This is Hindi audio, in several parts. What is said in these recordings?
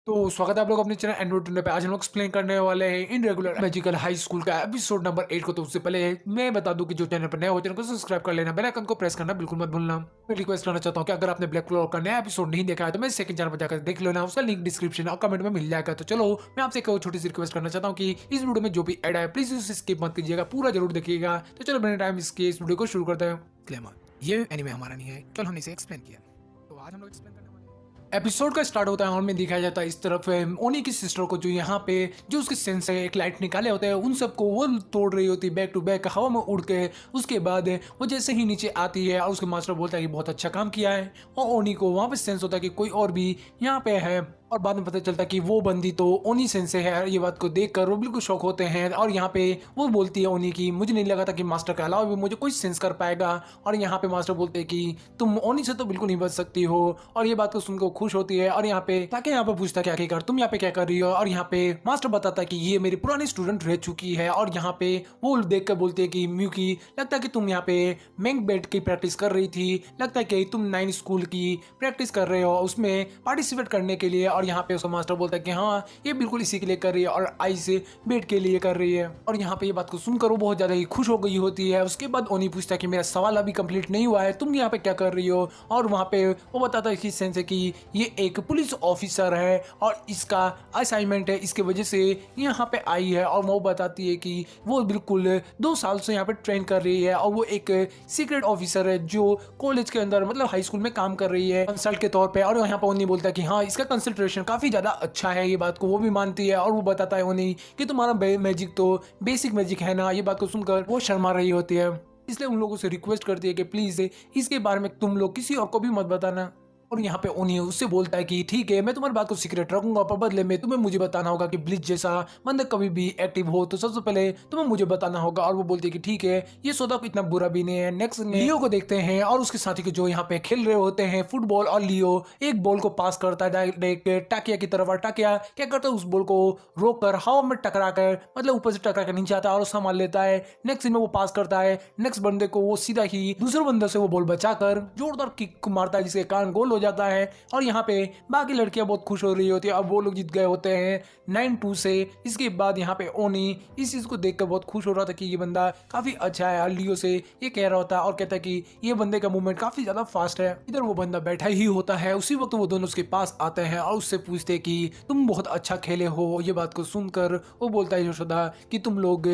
तो स्वागत है आप लोग अपने चैनल एंड्रॉइड पे। आज हम लोग एक्सप्लेन करने वाले हैं in regular magical high school का एपिसोड नंबर 8 को। तो उससे पहले मैं बता दूं कि जो चैनल पर नए हो चैनल को सब्सक्राइब कर लेना, बेल आइकन को प्रेस करना बिल्कुल मत भूलना। मैं रिक्वेस्ट करना चाहता हूं कि अगर आपने ब्लैक क्लोवर का नया एपिसोड नहीं देखा है तो मैं सेकंड चैनल पर जाकर देख लेना, उसका लिंक डिस्क्रिप्शन और कमेंट में मिल जाएगा। तो चलो मैं आपसे एक छोटी सी रिक्वेस्ट करना चाहता हूँ कि इस वीडियो में जो भी ऐड है प्लीज उसे स्किप मत कीजिएगा, पूरा जरूर देखिएगा। तो चलो बिना टाइम इसके इस वीडियो को शुरू करते हैं। ये एनीमे हमारा नहीं है, कल हमने इसे एक्सप्लेन किया, तो आज हम लोग एक्सप्लेन करने वाले हैं। एपिसोड का स्टार्ट होता है और में दिखाया जाता है इस तरफ ओनी की सिस्टर को, जो यहाँ पे जो उसके सेंस है एक लाइट निकाले होते हैं, उन सबको वो तोड़ रही होती है बैक टू बैक हवा में उड़ के। उसके बाद वो जैसे ही नीचे आती है और उसके मास्टर बोलता है कि बहुत अच्छा काम किया है, और ओनी को वहाँ पे सेंस होता है कि कोई और भी यहाँ पे है। और बाद में पता चलता है कि वो बंदी तो ओनी सेंसे है। ये बात को देखकर वो बिल्कुल शौक होते हैं और यहाँ पे वो बोलती है ओनी की मुझे नहीं लगा था कि मास्टर के अलावा भी मुझे कोई सेंस कर पाएगा। और यहाँ पे मास्टर बोलते हैं कि तुम ओनी से तो बिल्कुल नहीं बच सकती हो। और ये बात को सुनकर वो खुश होती है और यहाँ पे ताकि यहाँ पे पूछता क्या कर तुम यहाँ पे क्या कर रही हो। और यहाँ पे मास्टर बताता है कि ये मेरी पुरानी स्टूडेंट रह चुकी है। और यहाँ पे वो देख कर बोलती है कि म्यूकी लगता है कि तुम यहाँ पे मैंग बेट की प्रैक्टिस कर रही थी, लगता है कि तुम 9 स्कूल की प्रैक्टिस कर रहे हो उसमें पार्टिसिपेट करने के लिए। और यहाँ पे उसका मास्टर बोलता है कि हाँ ये बिल्कुल इसी के लिए कर रही है और आई से बेट के लिए कर रही है। और यहाँ पे ये बात को सुनकर वो बहुत ज्यादा ही खुश हो गई होती है। उसके बाद ओनी पूछता है कि मेरा सवाल अभी कंप्लीट नहीं हुआ है, तुम यहाँ पे क्या कर रही हो। और वहाँ पे वो बताता है कि सेंस है कि ये एक पुलिस ऑफिसर है और इसका असाइनमेंट है, इसके वजह से यहाँ पे आई है। और वो बताती है कि वो बिल्कुल 2 साल से यहाँ पे ट्रेन कर रही है और वो एक सीक्रेट ऑफिसर है जो कॉलेज के अंदर मतलब हाई स्कूल में काम कर रही है कंसल्ट के तौर पे। और यहाँ पे ओनी बोलता है कि हाँ इसका कंसंट्रेशन काफी ज्यादा अच्छा है। ये बात को वो भी मानती है और वो बताता है ओनी कि तुम्हारा मैजिक तो बेसिक मैजिक है ना। ये बात को सुनकर वो शर्मा रही होती है, इसलिए उन लोगों से रिक्वेस्ट करती है कि प्लीज इसके बारे में तुम लोग किसी और को भी मत बताना। और यहाँ पे ओनी उससे बोलता है कि ठीक है मैं तुम्हारी बात को सीक्रेट रखूंगा, पर बदले में तुम्हें मुझे बताना होगा कि ब्लिच जैसा बंदा कभी भी एक्टिव हो तो सबसे पहले तुम्हें मुझे बताना होगा। और वो बोलती है कि ठीक है ये सौदा इतना बुरा भी नहीं है। नेक्स्ट लियो को देखते हैं और उसके साथी के जो यहाँ पे खेल रहे होते हैं फुटबॉल, और लियो एक बॉल को पास करता है डायरेक्ट टाकिया की तरफ। और टाकिया क्या करता है उस बॉल को रोक कर हवा में टकरा कर मतलब ऊपर से टकरा कर नीचे आता है और संभाल लेता है। नेक्स्ट में वो पास करता है नेक्स्ट बंदे को, वो सीधा ही दूसरे बंदे से वो बॉल बचाकर जोरदार किक मारता है जिसके कारण गोल हो जाता है। और यहाँ पे बाकी लड़कियां बहुत खुश हो रही होती है, अब वो लोग जीत गए होते हैं 9-2 से। इसके बाद यहाँ पे ओनी इस चीज को देखकर बहुत खुश हो रहा था कि ये बंदा काफी अच्छा है। लियो से ये कह रहा होता है और कहता है कि ये बंदे का मूवमेंट काफी ज्यादा फास्ट है। इधर वो बंदा बैठा ही होता है, उसी वक्त वो दोनों उसके पास आते हैं और उससे पूछते हैं कि तुम बहुत अच्छा खेले हो। ये बात को सुनकर वो बोलता है यशोदा कि तुम लोग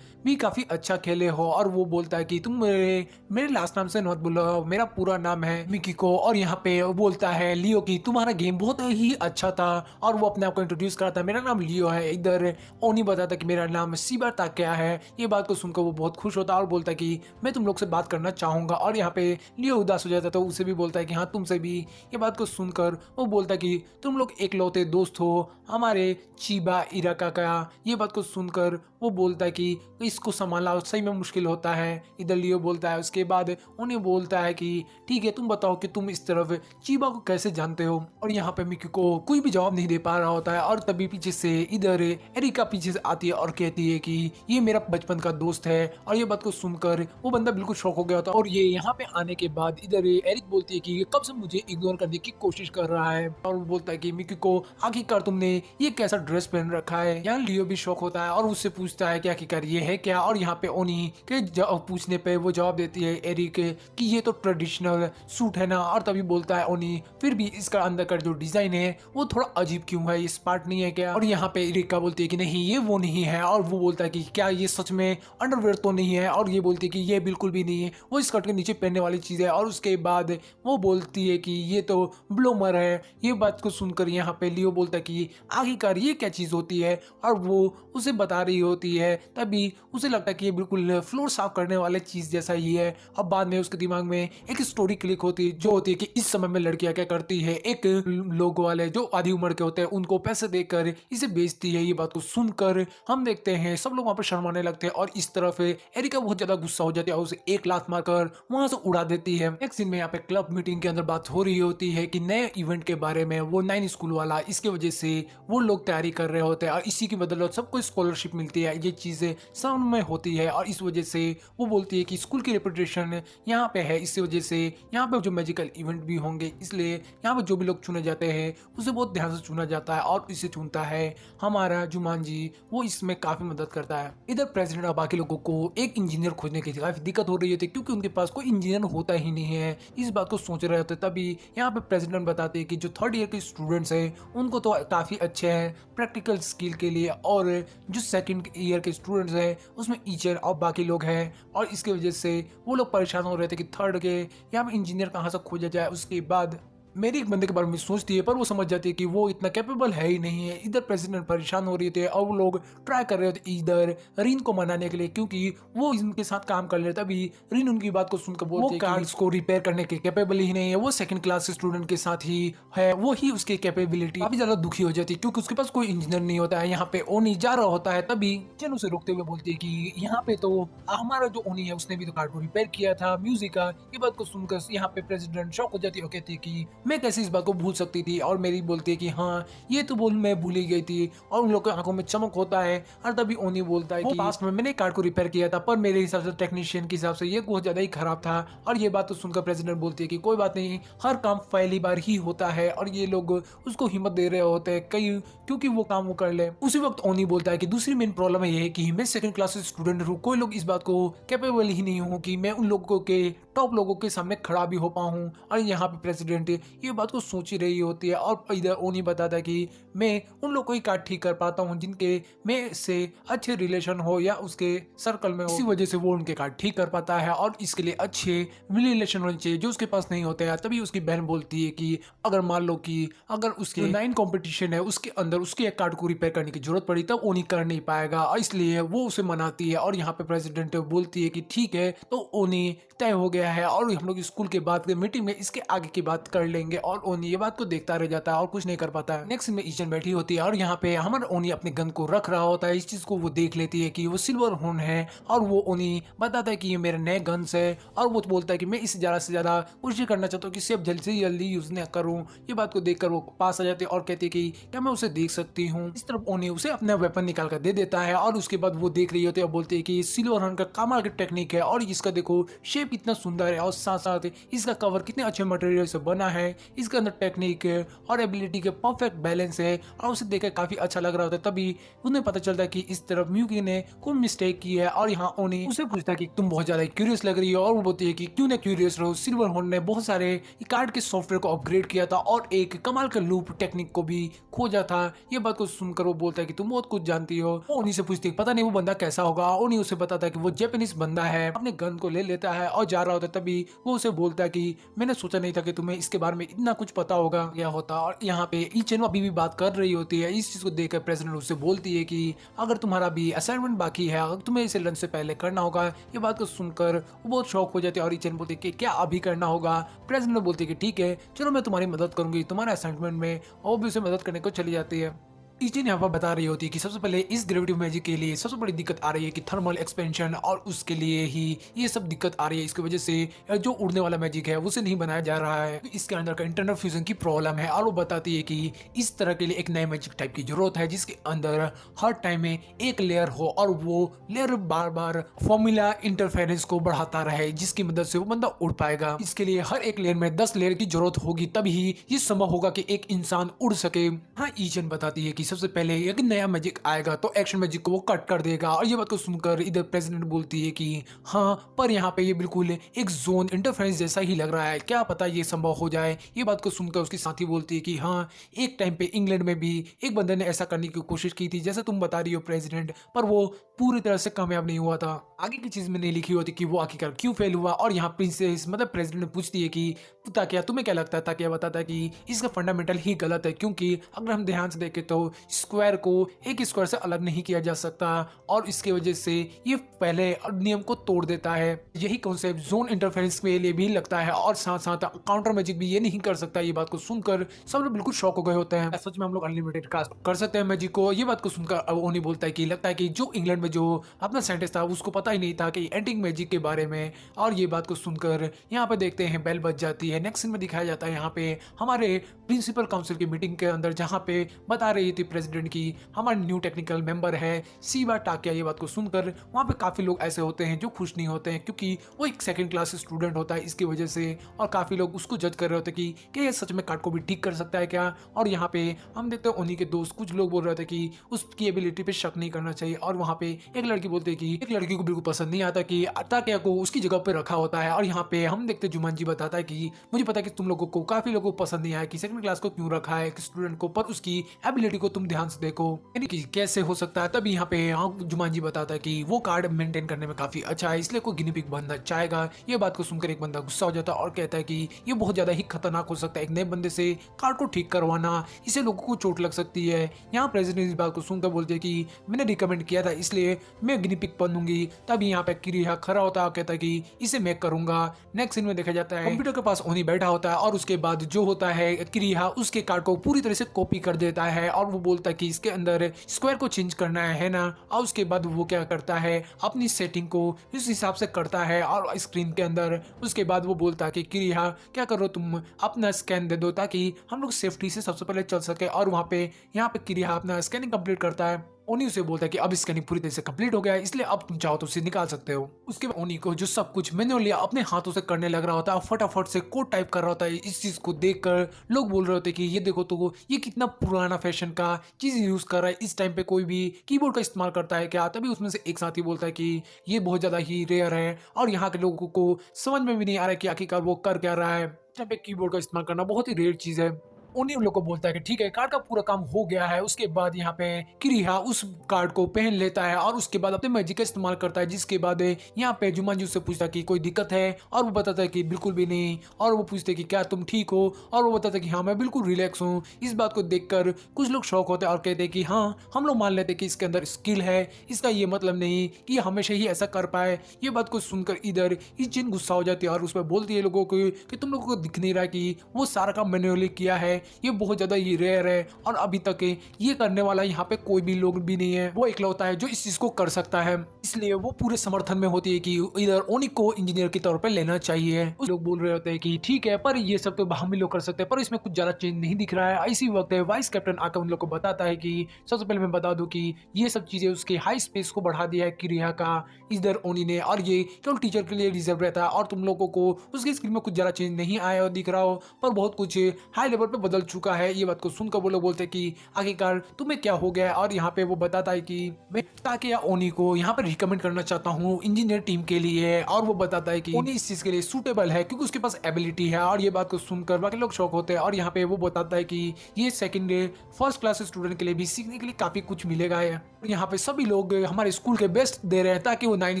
भी काफी अच्छा खेले हो। और वो बोलता है कि तुम मेरे लास्ट नाम से मत बोलो, मेरा पूरा नाम है मिकीको। और यहाँ पे बोलता है लियो कि तुम्हारा गेम बहुत ही अच्छा था और वो अपने आप को इंट्रोड्यूस करता है, मेरा नाम लियो है। इधर ओनी बताता कि मेरा नाम शिबा ताकेया है। ये बात को सुनकर वो बहुत खुश होता है और बोलता है कि मैं तुम लोग से बात करना चाहूंगा। और यहाँ पे लियो उदास हो जाता है तो उसे भी बोलता है कि हाँ तुमसे भी। ये बात को सुनकर वो बोलता है कि तुम लोग एकलौते दोस्त हो हमारे चिबा इराका का। ये बात को सुनकर वो बोलता है कि इसको संभालना सही में मुश्किल होता है। इधर लियो बोलता है, उसके बाद उन्हें बोलता है कि ठीक है तुम बताओ कि तुम इस तरफ चिबा को कैसे जानते हो। और यहाँ पे मिकी को कोई भी जवाब नहीं दे पा रहा होता है। और तभी पीछे से इधर एरिका पीछे से आती है और कहती है कि ये मेरा बचपन का दोस्त है। और ये बात को सुनकर वो बंदा बिल्कुल शॉक हो गया होता है। और ये यहाँ पे आने के बाद इधर एरिक बोलती है कि कब से मुझे इग्नोर करने की कोशिश कर रहा है। और वो बोलता है कि मिकी को आखिरकार तुमने ये कैसा ड्रेस पहन रखा है। यहाँ लियो भी शॉक होता है और उससे पूछता है कि आखिरकार ये है क्या। और यहाँ पे ओनी के पूछने पे वो जवाब देती है एरिक कि ये तो ट्रेडिशनल सूट है ना। और तभी बोलता है ओनी फिर भी इसका अंदर का जो डिजाइन है वो थोड़ा अजीब क्यों है, ये स्मार्ट नहीं है क्या। और यहाँ पे एरिका बोलती है कि नहीं ये वो नहीं है। और वो बोलता है कि क्या ये सच में अंडरवेयर तो नहीं है। और ये बोलती है कि ये बिल्कुल भी नहीं है, वो स्कर्ट के नीचे पहनने वाली चीज है। और उसके बाद वो बोलती है कि ये तो ब्लोमर है। ये बात को सुनकर यहाँ पे लियो बोलता है कि आखिरकार ये क्या चीज होती है। और वो उसे बता रही होती है, तभी उसे लगता है कि ये बिल्कुल फ्लोर साफ करने वाले चीज जैसा ही है। अब बाद में उसके दिमाग में एक स्टोरी क्लिक होती है जो होती है कि इस समय में लड़कियां क्या करती है, एक लोग वाले जो आधी उम्र के होते हैं उनको पैसे देकर इसे बेचती है। ये बात को सुनकर हम देखते हैं सब लोग वहां पर शर्माने लगते हैं। और इस तरफ एरिका बहुत ज्यादा गुस्सा हो जाती है और उसे एक लात मारकर वहां से उड़ा देती है। एक सीन में यहाँ पे क्लब मीटिंग के अंदर बात हो रही होती है कि नए इवेंट के बारे में, वो 9 स्कूल वाला, इसके वजह से वो लोग तैयारी कर रहे होते हैं और इसी की बदौलत सबको स्कॉलरशिप मिलती है। ये चीजें सब में होती है और इस वजह से वो बोलती है कि स्कूल की रेपुटेशन यहाँ पे है, इस वजह से यहाँ पे जो मैजिकल इवेंट भी होंगे इसलिए यहाँ पे जो भी लोग चुने जाते हैं उसे बहुत ध्यान से चुना जाता है और इसे चुनता है हमारा जुमानजी, वो इसमें काफी मदद करता है। इधर प्रेसिडेंट और बाकी लोगों को एक इंजीनियर खोजने की काफी दिक्कत हो रही थी क्योंकि उनके पास कोई इंजीनियर होता ही नहीं है। इस बात को सोच रहे होते तभी यहाँ पे प्रेसिडेंट बताते हैं कि जो थर्ड ईयर के स्टूडेंट्स हैं उनको तो काफी अच्छे हैं प्रैक्टिकल स्किल के लिए, और जो सेकंड ईयर के स्टूडेंट्स हैं उसमें ईचर और बाकी लोग हैं, और इसकी वजह से वो लोग परेशान हो रहे थे कि थर्ड के यहाँ पे इंजीनियर कहाँ से खोजा जाए। उसके बाद मेरी एक बंदे के बारे में सोचती है पर वो समझ जाती है कि वो इतना कैपेबल है ही नहीं है। इधर प्रेसिडेंट परेशान हो रही थे और वो लोग ट्राई कर रहे थे इधर रीन को मनाने के लिए क्योंकि वो इनके साथ काम कर रहे थे। तभी रीन उनकी बात को सुनकर बोलती है कार्ड्स को रिपेयर करने के कैपेबल ही नहीं है, वो सेकंड क्लास के स्टूडेंट के साथ ही है, वो ही उसकी कैपेबिलिटी। काफी ज्यादा दुखी हो जाती है क्योंकि उसके पास कोई इंजीनियर नहीं होता है। यहाँ पे ओनी जा रहा होता है तभी चन उसे रोकते हुए बोलती है कि यहाँ पे तो हमारा जो ओनी है उसने भी तो कार्ड को रिपेयर किया था म्यूजिक का। ये बात को सुनकर यहाँ पे प्रेसिडेंट शॉक हो जाती है और कहती है कि मैं कैसे इस बात को भूल सकती थी, और मेरी बोलती है कि हाँ ये तो बोल मैं भूल ही गई थी, और उन लोगों की आंखों में चमक होता है। और तभी ओनी बोलता है कि पास्ट में मैंने कार्ड को रिपेयर किया था पर मेरे हिसाब से टेक्नीशियन के हिसाब से ये बहुत ज्यादा ही खराब था। और ये बात तो सुनकर प्रेसिडेंट बोलती है कि कोई बात नहीं, हर काम पहली बार ही होता है, और ये लोग उसको हिम्मत दे रहे होते हैं कई क्योंकि वो काम वो कर ले। उसी वक्त ओनी बोलता है कि दूसरी मेन प्रॉब्लम ये है कि मैं सेकंड क्लास स्टूडेंट हूँ, कोई लोग इस बात को कैपेबल ही नहीं हूँ कि मैं उन लोगों के टॉप लोगों के सामने खड़ा भी हो पाऊँ। और यहाँ पे प्रेसिडेंट ये बात को सोच ही रही होती है और इधर ओनी बताता है कि मैं उन लोगों की कार्ड ठीक कर पाता हूँ जिनके में से अच्छे रिलेशन हो या उसके सर्कल में हो, इसी वजह से वो उनके कार्ड ठीक कर पाता है, और इसके लिए अच्छे रिलेशन होने चाहिए जो उसके पास नहीं होते हैं। तभी उसकी बहन बोलती है कि अगर मान लो कि अगर उसके 9 कंपटीशन है उसके अंदर उसके एक कार्ड को रिपेयर करने की जरूरत पड़ी तब ओनी कर नहीं पाएगा, और इसलिए वो उसे मनाती है। और यहाँ पे प्रेसिडेंट बोलती है कि ठीक है तो ओनी तय हो गया है और हम लोग स्कूल के बाद मीटिंग में इसके आगे की बात कर लेंगे। और ओनी ये बात को देखता रह जाता है और कुछ नहीं कर पाता है। नेक्स्ट में ईचन बैठी होती है और यहाँ पे हमारा ओनी अपने गन को रख रहा होता है। इस चीज को वो देख लेती है कि वो सिल्वर हॉर्न है, और वो ओनी बताता है कि ये मेरे नए गन्स है, और वो बोलता है कि मैं इसे ज्यादा से ज्यादा कोशिश करना चाहता हूँ कि इसे अब जल्दी से जल्दी यूज न करूँ। ये बात को देखकर वो पास आ जाती है और कहती है कि क्या मैं उसे देख सकती हूँ। इस तरफ ओनी उसे अपना वेपन निकाल कर दे देता है, और उसके बाद वो देख रही होती है और बोलती है कि सिल्वर हॉर्न का कमाल की टेक्निक है, और इसका देखो शेप कितना सुंदर है, और साथ साथ इसका कवर कितने अच्छे मटेरियल से बना है, इसके अंदर टेक्निक और एबिलिटी के परफेक्ट बैलेंस है, और उसे देखकर काफी अच्छा लग रहा होता है। तभी उन्हें पता चलता है कि इस तरफ म्यूकी ने कोई मिस्टेक की है, और यहाँ ओनी उसे पूछता है कि तुम बहुत ज्यादा क्यूरियस लग रही हो, और वो बोलती है कि क्यों ना क्यूरियस रहो, सिल्वर हॉर्न ने बहुत सारे कार्ड के सॉफ्टवेयर को अपग्रेड किया था और एक कमाल का लूप टेक्निक को भी खोजा था। ये बात को सुनकर वो बोलता है कि तुम बहुत कुछ जानती हो। ओनी से पूछती है पता नहीं वो बंदा कैसा होगा। ओनी उसे बताता है कि वो जापानीज बंदा है, अपने गन को ले लेता है और जा रहा होता है। तभी वो उसे बोलता है कि मैंने सोचा नहीं था कि तुम्हें इसके बारे में इतना कुछ पता होगा क्या होता। और यहाँ पे ईचेन अभी भी बात कर रही होती है। इस चीज को देखकर प्रेसिडेंट उससे बोलती है कि अगर तुम्हारा भी असाइनमेंट बाकी है, अगर तुम्हें इसे लंच से पहले करना होगा। ये बात को सुनकर वो बहुत शौक हो जाती है और ईचेन बोलती है कि क्या अभी करना होगा। प्रेसिडेंट बोलती है कि ठीक है चलो मैं तुम्हारी मदद करूंगी तुम्हारे असाइनमेंट में, और भी उसे मदद करने को चली जाती है। टीचर यहाँ पर बता रही होती है कि सबसे पहले इस ग्रेविटी मैजिक के लिए सबसे बड़ी दिक्कत आ रही है कि थर्मल एक्सपेंशन, और उसके लिए ही ये सब दिक्कत आ रही है। इसकी वजह से जो उड़ने वाला मैजिक है उसे नहीं बनाया जा रहा है, इसके अंदर का इंटरनल फ्यूजन की प्रॉब्लम है। और वो बताती है कि इस तरह के लिए एक नए मैजिक टाइप की जरूरत है जिसके अंदर हर टाइम में एक लेयर हो और वो लेयर बार बार फॉर्मूला इंटरफेरेंस को बढ़ाता रहे जिसकी मदद से वो बंदा उड़ पाएगा। इसके लिए हर एक लेयर में 10 लेयर की जरूरत होगी तभी ये संभव होगा कि एक इंसान उड़ सके। हाँ ईचन बताती है कि सबसे पहले एक नया मैजिक आएगा तो एक्शन मैजिक को वो कट कर देगा। और ये बात को सुनकर इधर प्रेसिडेंट बोलती है कि हाँ पर यहाँ पे ये बिल्कुल एक जोन इंटरफेरेंस जैसा ही लग रहा है, क्या पता ये संभव हो जाए। ये बात को सुनकर उसकी साथी बोलती है कि हाँ एक टाइम पे इंग्लैंड में भी एक बंदे ने ऐसा करने की कोशिश की थी जैसे तुम बता रही हो प्रेसिडेंट, पर वो पूरी तरह से कामयाब नहीं हुआ था। आगे की चीज में नहीं लिखी होती कि वो आखिरकार क्यों फेल हुआ। और यहाँ प्रिंसेस मतलब प्रेसिडेंट पूछती है कि ताकिया तुम्हें क्या लगता है। ताकिया बताता है कि इसका फंडामेंटल ही गलत है, क्योंकि अगर हम ध्यान से देखें तो स्क्वायर को एक स्क्वायर से अलग नहीं किया जा सकता, और इसकी वजह से ये पहले नियम को तोड़ देता है। यही कॉन्सेप्ट जोन इंटरफेरेंस के लिए भी लगता है, और साथ साथ काउंटर मैजिक भी ये नहीं कर सकता। ये बात को सुनकर सब लोग बिल्कुल शॉक हो गए होते हैं। सच में हम लोग अनलिमिटेड कास्ट कर सकते हैं मैजिक को। ये बात को सुनकर अब ओनी बोलता है कि लगता है कि जो इंग्लैंड में जो अपना साइंटिस्ट था उसको पता ही नहीं था कि एंटिक मैजिक के बारे में। और ये बात को सुनकर यहाँ पे देखते हैं बेल बज जाती है। नेक्स्ट सीन में दिखाया जाता है यहाँ पे हमारे प्रिंसिपल काउंसिल की मीटिंग के अंदर, जहाँ पे बता रही थी प्रेसिडेंट की हमारी न्यू टेक्निकल मेंबर है सीबा टाकिया। ये बात को सुनकर वहाँ पे काफ़ी लोग ऐसे होते हैं जो खुश नहीं होते हैं, क्योंकि वो एक सेकंड क्लास स्टूडेंट होता है इसकी वजह से, और काफ़ी लोग उसको जज कर रहे होते हैं कि ये सच में कार्ड को भी ठीक कर सकता है क्या। और यहाँ पे हम देखते हैं उन्हीं के दोस्त कुछ लोग बोल रहे थे कि उसकी एबिलिटी पे शक नहीं करना चाहिए, और वहाँ पे एक लड़की बोलती है कि एक लड़की को बिल्कुल पसंद नहीं आता कि टाकिया को उसकी जगह पे रखा होता है। और यहाँ पे हम देखते जुमानजी बताता है कि मुझे पता है कि तुम लोगों को काफी लोगों को पसंद नहीं आया कि सेकंड क्लास को क्यों रखा है स्टूडेंट को, पर उसकी एबिलिटी को तुम ध्यान से देखो, यानी कि कैसे हो सकता है। तभी यहाँ पे जुमानजी बताता है कि वो कार्ड मेंटेन करने में काफी अच्छा है, इसलिए कोई गिनी पिग बनना चाहेगा। ये बात को सुनकर एक बंदा गुस्सा हो जाता है और कहता है कि ये बहुत ज्यादा ही खतरनाक हो सकता है, एक नए बंदे से कार्ड को ठीक करवाना, इससे लोगों को चोट लग सकती है। यहाँ प्रेसिडेंट इस बात को सुनकर बोलते हैं कि मैंने रिकमेंड किया था इसलिए मैं गिनी पिग बनूंगी। तभी यहाँ पे किरिया खड़ा होता है, कहता है कि इसे मैं करूंगा। नेक्स्ट सीन में देखा जाता है कंप्यूटर के पास ओनी बैठा होता है, और उसके बाद जो होता है किरिया उसके कार्ड को पूरी तरह से कॉपी कर देता है, और वो बोलता है कि इसके अंदर स्क्वायर को चेंज करना है ना। और उसके बाद वो क्या करता है अपनी सेटिंग को इस हिसाब से करता है और स्क्रीन के अंदर उसके बाद वो बोलता है कि किरिया क्या करो तुम अपना स्कैन दे दो ताकि हम लोग सेफ्टी से सबसे पहले चल सके। और वहाँ पे यहाँ पे किरिया अपना स्कैनिंग कंप्लीट करता है। ओनी उसे बोलता है कि अब स्कैनिंग पूरी तरह से कंप्लीट हो गया है, इसलिए अब तुम चाहो तो उसे निकाल सकते हो। उसके बाद ओनी को जो सब कुछ मैन्युअली अपने हाथों से करने लग रहा होता है, फटाफट से कोड टाइप कर रहा होता है। इस चीज को देखकर लोग बोल रहे होते हैं कि ये देखो तो ये कितना पुराना फैशन का चीज यूज कर रहा है, इस टाइम पे कोई भी कीबोर्ड का इस्तेमाल करता है क्या। तभी उसमें से एक साथी बोलता है कि ये बहुत ज्यादा ही रेयर है, और यहाँ के लोगों को समझ में भी नहीं आ रहा है कि आखिरकार वो कर क्या रहा है। यहाँ पे कीबोर्ड का इस्तेमाल करना बहुत ही रेयर चीज है। उन्हीं उन लोग को बोलता है कि ठीक है कार्ड का पूरा काम हो गया है। उसके बाद यहाँ पे किरिया उस कार्ड को पहन लेता है और उसके बाद अपने मैजिक का इस्तेमाल करता है, जिसके बाद यहाँ पे जुमानजी उससे पूछता है कि कोई दिक्कत है, और वो बताता है कि बिल्कुल भी नहीं। और वो पूछते हैं कि क्या तुम ठीक हो, और वो बताता है कि हाँ मैं बिल्कुल रिलैक्स हूँ। इस बात को देखकर कुछ लोग शौक होते हैं और कहते हैं कि हाँ हम लोग मान लेते हैं कि इसके अंदर स्किल है, इसका ये मतलब नहीं कि ये हमेशा ही ऐसा कर पाए। ये बात को सुनकर इधर जिन गुस्सा हो जाती है और उस पर बोलती है लोगों को कि तुम लोगों को दिख नहीं रहा कि वो सारा काम मैन्युअली किया है, ये बहुत ज्यादा ही रेयर है, और अभी तक ये करने वाला यहाँ पे कोई भी लोग भी नहीं है, वो इकलौता है जो इस चीज को कर सकता है। इसलिए वो पूरे समर्थन में होती है कि इधर ओनिक को इंजीनियर के तौर पे लेना चाहिए। उस लोग बोल रहे होते हैं कि ठीक है पर ये सब तो हम भी लोग कर सकते हैं, पर इसमें कुछ ज्यादा चेंज नहीं दिख रहा है। इसी वक्त वाइस कैप्टन आकर उन लोग को बताता है कि सबसे पहले मैं बता दूं कि ये सब चीजें उसके हाई स्पेस को बढ़ा दिया है किरिया का इधर ओनी ने, और ये केवल टीचर के लिए रिजर्व रहता है, और तुम लोगों को उसकी स्क्रीन में कुछ ज्यादा चेंज नहीं आया और दिख रहा हो, पर बहुत कुछ हाई लेवल पे बदल चुका है। ये बात को सुनकर वो लोग बोलते हैं कि आखिरकार तुम्हें क्या हो गया है। और यहाँ पे वो बताता है कि मैं ताकिया ओनी को यहाँ पे रिकमेंड करना चाहता हूँ इंजीनियर टीम के लिए, और वो बताता है कि ओनी इस चीज के लिए सूटेबल है क्योंकि उसके पास एबिलिटी है। और ये बात को सुनकर बाकी लोग शौक होते हैं, और यहाँ पे वो बताता है कि ये सेकंड फर्स्ट क्लास स्टूडेंट के लिए भी सीखने के लिए काफी कुछ मिलेगा है। यहाँ पे सभी लोग हमारे स्कूल के बेस्ट दे रहे हैं ताकि वो 9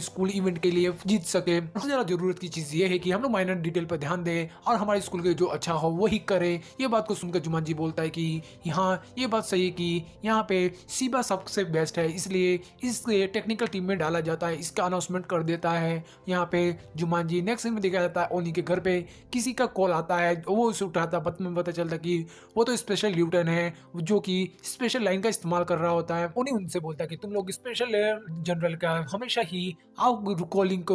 स्कूल इवेंट के लिए जीत सके। सबसे ज्यादा जरूरत की चीज ये है कि हम लोग माइनर डिटेल पर ध्यान दें और हमारे स्कूल के जो अच्छा हो वही करे। ये बात को सुनकर जुमानजी बोलता है कि यहाँ ये बात सही है कि यहाँ पे सीबा सबसे बेस्ट है, इसलिए इसे टेक्निकल टीम में डाला जाता है, इसका अनाउंसमेंट कर देता है। यहाँ पे जुमानजी नेक्स्ट सीन में देखा जाता है ओनी के घर पे किसी का कॉल आता है, वो उसे उठाता है, में पता चलता कि वो तो स्पेशल ल्यूटन है जो कि स्पेशल लाइन का इस्तेमाल कर रहा होता है। ओनी उनसे बोलता है कि तुम लोग स्पेशल जनरल का हमेशा ही आप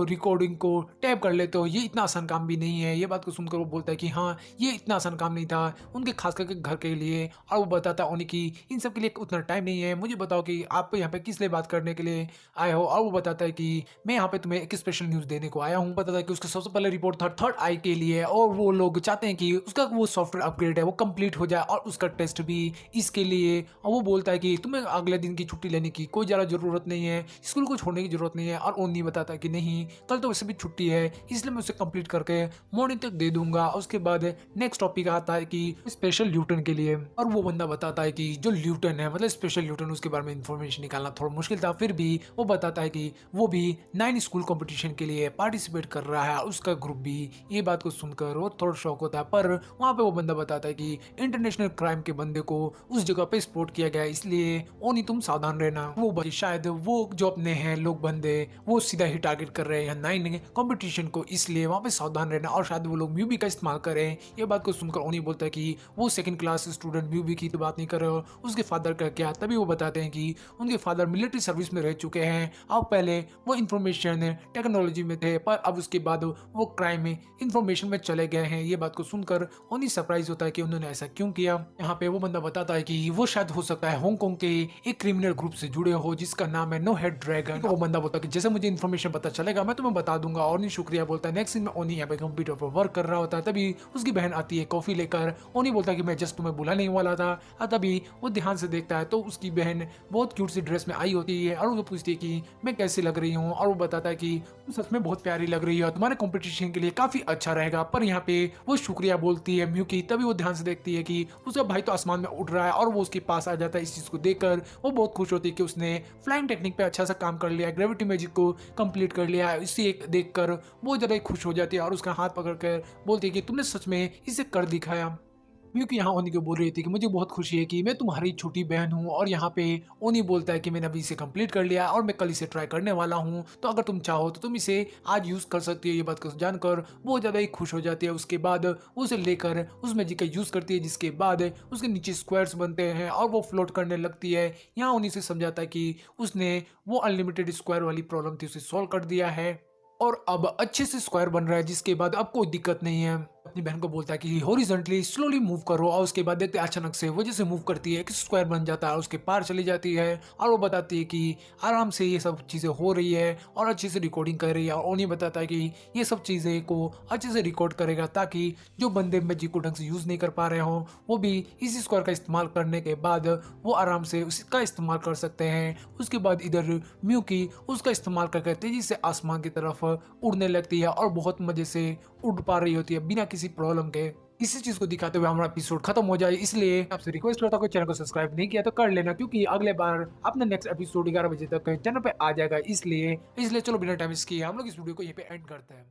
रिकॉर्डिंग को टैप कर लेते हो, ये इतना आसान काम भी नहीं है। ये बात को सुनकर वो बोलता है कि हाँ ये इतना आसान काम नहीं था उनके खास करके घर के लिए, और वो बताता है ओनी की इन सब के लिए उतना टाइम नहीं है, मुझे बताओ कि आप यहाँ पे किस लिए बात करने के लिए आए हो। और वो बताता है कि मैं यहाँ पे तुम्हें एक स्पेशल न्यूज देने को आया हूँ। बताता है कि उसका सबसे पहले रिपोर्ट था थर्ड आई के लिए, और वो लोग चाहते हैं कि उसका वो सॉफ्टवेयर अपग्रेड है वो कंप्लीट हो जाए और उसका टेस्ट भी इसके लिए। और वो बोलता है कि तुम्हें अगले दिन की छुट्टी लेने की कोई ज़्यादा जरूरत नहीं है, स्कूल को छोड़ने की जरूरत नहीं है। और ओनी बताता है कि नहीं कल तो वैसे भी छुट्टी है, इसलिए मैं उसे कंप्लीट करके मॉर्निंग तक दे दूंगा। उसके बाद नेक्स्ट टॉपिक आता है कि स्पेशल ल्यूटन के लिए, और वो बंदा बताता है कि जो ल्यूटन है मतलब स्पेशल ल्यूटन उसके बारे में इंफॉर्मेशन निकालना थोड़ा मुश्किल था, फिर भी वो बताता है कि वो भी 9 स्कूल कंपटीशन के लिए पार्टिसिपेट कर रहा है, उसका ग्रुप भी। ये बात को सुनकर वो थोड़ा शौक होता है, पर वहाँ पे वो बंदा बताता है कि इंटरनेशनल क्राइम के बंदे को उस जगह पे स्पोर्ट किया गया है, इसलिए ओनी तुम सावधान रहना। वो शायद वो जो अपने हैं लोग बंदे वो सीधा ही टारगेट कर रहे हैं 9 कंपटीशन को, इसलिए वहाँ पे सावधान रहना, और शायद वो लोग म्यूबी का इस्तेमाल करें। ये बात को सुनकर ओनी बोलता है कि वो सेकंड क्लास स्टूडेंट म्यूबी की तो बात नहीं कर रहे हो, उसके फादर का क्या। तभी वो बताते हैं कि उनके फादर मिलिट्री सर्विस में रह चुके हैं। अब पहले वो इंफॉर्मेशन टेक्नोलॉजी में थे, पर अब उसके बाद वो क्राइम में इंफॉर्मेशन में चले गए हैं। ये बात को सुनकर ओनी सरप्राइज होता है कि उन्होंने ऐसा क्यों किया। यहाँ पे वो बंदा बताता है कि वो शायद हो सकता है हांगकांग के एक क्रिमिनल ग्रुप से जुड़े हो जिसका नाम है नो हेड ड्रैगन। तो वो बंदा बोलता है कि जैसे मुझे इन्फॉर्मेशन पता चलेगा मैं तुम्हें बता दूंगा। ओनी शुक्रिया बोलता है। नेक्स्ट सीन में ओनी यहाँ पे कंप्यूटर पर वर्क कर रहा होता है। तभी उसकी बहन आती है कॉफी लेकर। ओनी बोलता है कि मैं जस्ट तुम्हें बुलाने ही वाला था। तभी वो ध्यान से देखता है तो उसकी बहन बहुत क्यूट सी ड्रेस में आई होती है और वो पूछती है कि मैं कैसी लग रही हूँ, और वो बताता है कि तुम सच में बहुत प्यारी लग रही है, तुम्हारे कंपटीशन के लिए काफी अच्छा रहेगा। पर यहाँ पे वो शुक्रिया बोलती है म्यूकी। तभी वो ध्यान से देखती है कि उसका भाई तो आसमान में उड़ रहा है और वो उसके पास आ जाता है। इस चीज को देखकर वो बहुत खुश होती है कि उसने फ्लाइंग टेक्निक पे अच्छा सा काम कर लिया, ग्रेविटी मैजिक को कंप्लीट कर लिया। इसे देखकर वो ज्यादा खुश हो जाती है और उसका हाथ पकड़कर बोलती है कि तुमने सच में इसे कर दिखाया। म्यूकी यहाँ ओनी को बोल रही थी कि मुझे बहुत खुशी है कि मैं तुम्हारी छोटी बहन हूँ, और यहाँ पे ओनी बोलता है कि मैंने अभी इसे कंप्लीट कर लिया और मैं कल इसे ट्राई करने वाला हूँ, तो अगर तुम चाहो तो तुम इसे आज यूज़ कर सकती हो। ये बात को जानकर वो ज़्यादा ही खुश हो जाती है। उसके बाद उसे लेकर उस मैजिक का यूज़ करती है, जिसके बाद उसके नीचे स्क्वायर्स बनते हैं और वो फ्लोट करने लगती है। यहाँ ओनी से समझाता है कि उसने वो अनलिमिटेड स्क्वायर वाली प्रॉब्लम थी उसे सॉल्व कर दिया है और अब अच्छे से स्क्वायर बन रहा है, जिसके बाद अब कोई दिक्कत नहीं है। अपनी बहन को बोलता है कि हॉरिजॉन्टली स्लोली मूव करो, और उसके बाद देखते हैं अचानक से वो जैसे मूव करती है कि स्क्वायर बन जाता है, उसके पार चली जाती है और वो बताती है कि आराम से ये सब चीज़ें हो रही है और अच्छे से रिकॉर्डिंग कर रही है। और उन्हें बताता है कि ये सब चीज़ें को अच्छे से रिकॉर्ड करेगा ताकि जो बंदे मैजिक को ढंग से यूज़ नहीं कर पा रहे हों वो भी इसी स्क्वायर का इस्तेमाल करने के बाद वो आराम से उसका इस्तेमाल कर सकते हैं। उसके बाद इधर म्यूकी उसका इस्तेमाल करके तेजी से आसमान की तरफ उड़ने लगती है और बहुत मजे से उड़ पा रही होती है बिना किसी प्रॉब्लम के। इसी चीज को दिखाते हुए हमारा एपिसोड खत्म हो जाए, इसलिए आपसे रिक्वेस्ट करता हूँ चैनल को सब्सक्राइब नहीं किया तो कर लेना, क्योंकि अगले बार अपना नेक्स्ट एपिसोड 11 बजे तक चैनल पे आ जाएगा। इसलिए चलो बिना टाइम इसके हम लोग इस वीडियो को यहीं पे एंड करते हैं।